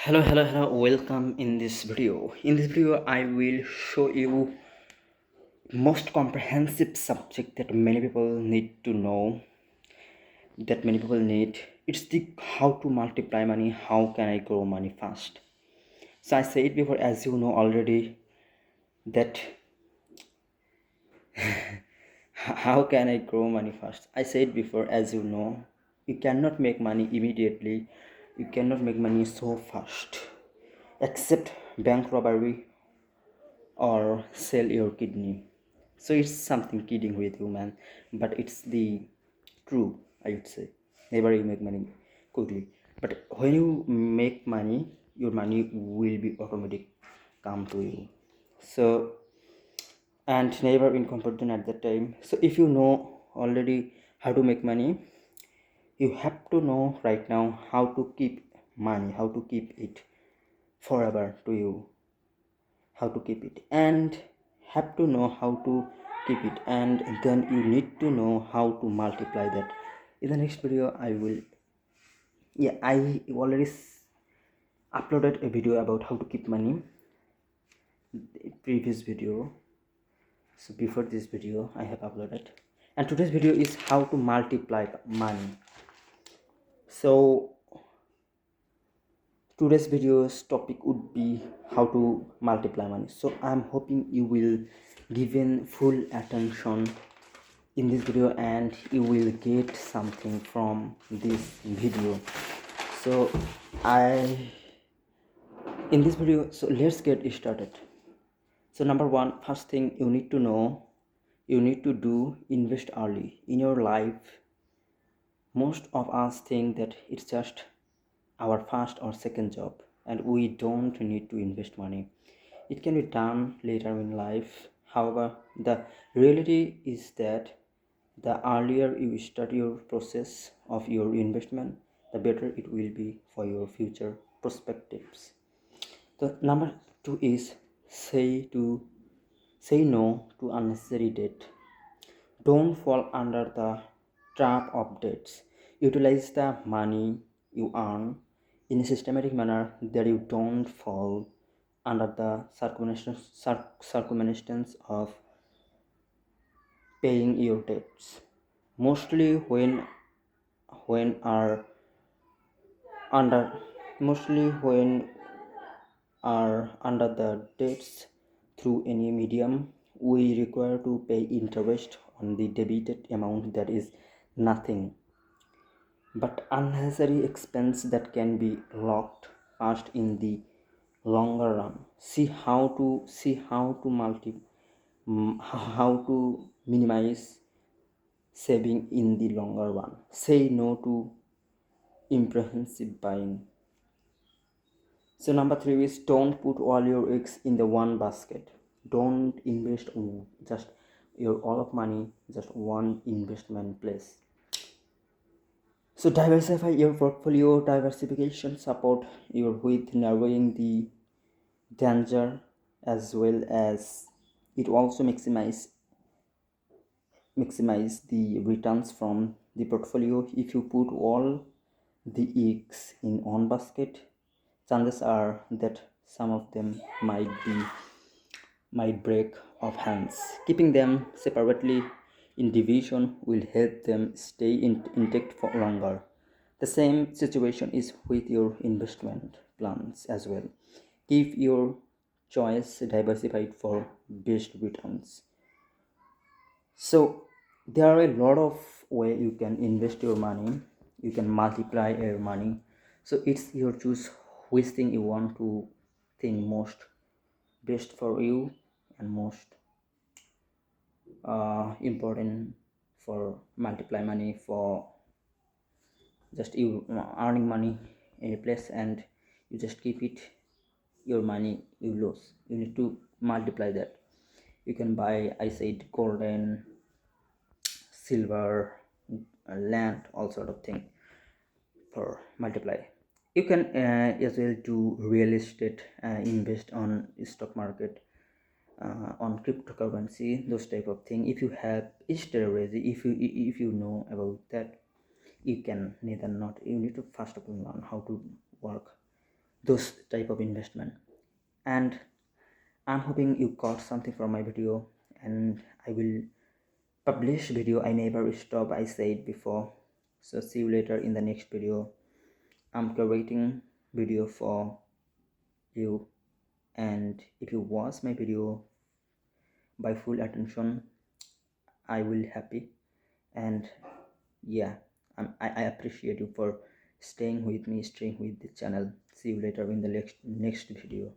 Hello, welcome in this video. In this video I will show you most comprehensive subject that many people need to know, that many people need. It's the how to multiply money, how can I grow money fast. So I said before, as you know already, that how can I grow money fast. I said before, as you know, you cannot make money immediately, you cannot make money so fast, except bank robbery or sell your kidney. So it's something kidding with you, man, but it's the true, I would say. Never you make money quickly, but when you make money, your money will be automatic come to you. So, and never in competition at that time. So if you know already how to make money, you have to know right now how to keep money, how to keep it forever to you, how to keep it, and have to know how to keep it, and then you need to know how to multiply that. In the next video I will, I already uploaded a video about how to keep money, the previous video. So before this video I have uploaded, and today's video is how to multiply money. So today's video's topic would be how to multiply money. So I'm hoping you will give in full attention in this video and you will get something from this video. So I in this video, so let's get started. So number one, first thing you need to know, you need to do invest early in your life. Most of us think that it's just our first or second job and we don't need to invest money. It can be done later in life. However, the reality is that the earlier you start your process of your investment, the better it will be for your future perspectives. The number two is say no to unnecessary debt. Don't fall under the trap of debts. Utilize the money you earn in a systematic manner that you don't fall under the circumstances of paying your debts. Mostly when are under when are under the debts through any medium, we require to pay interest on the debited amount. That is nothing but unnecessary expense that can be locked fast in the longer run. How to minimize saving in the longer run. Say no to impressive buying. So number three is don't put all your eggs in the one basket. Don't invest just your all of money just one investment place. So diversify your portfolio. Diversification support your with narrowing the danger, as well as it also maximize the returns from the portfolio. If you put all the eggs in one basket, chances are that some of them might break off hands. Keeping them separately in division will help them stay intact for longer. The same situation is with your investment plans as well. Keep your choice diversified for best returns. So there are a lot of way you can invest your money, you can multiply your money. So it's your choose which thing you want to think most best for you and most important for multiply money, for just you earning money in a place and you just keep it. Your money you lose, you need to multiply that. You can buy, I said, golden, silver, land, all sort of thing for multiply. You can as well do real estate, invest on stock market, on cryptocurrency, those type of thing. If you have strategy, if you know about that, you can neither not, you need to first of all learn how to work those type of investment. And I'm hoping you got something from my video, and I will publish video. I never stop, I said before. So see you later in the next video. I'm curating video for you, and if you watch my video by full attention, I will happy. And yeah, I appreciate you for staying with me, staying with the channel. See you later in the next video.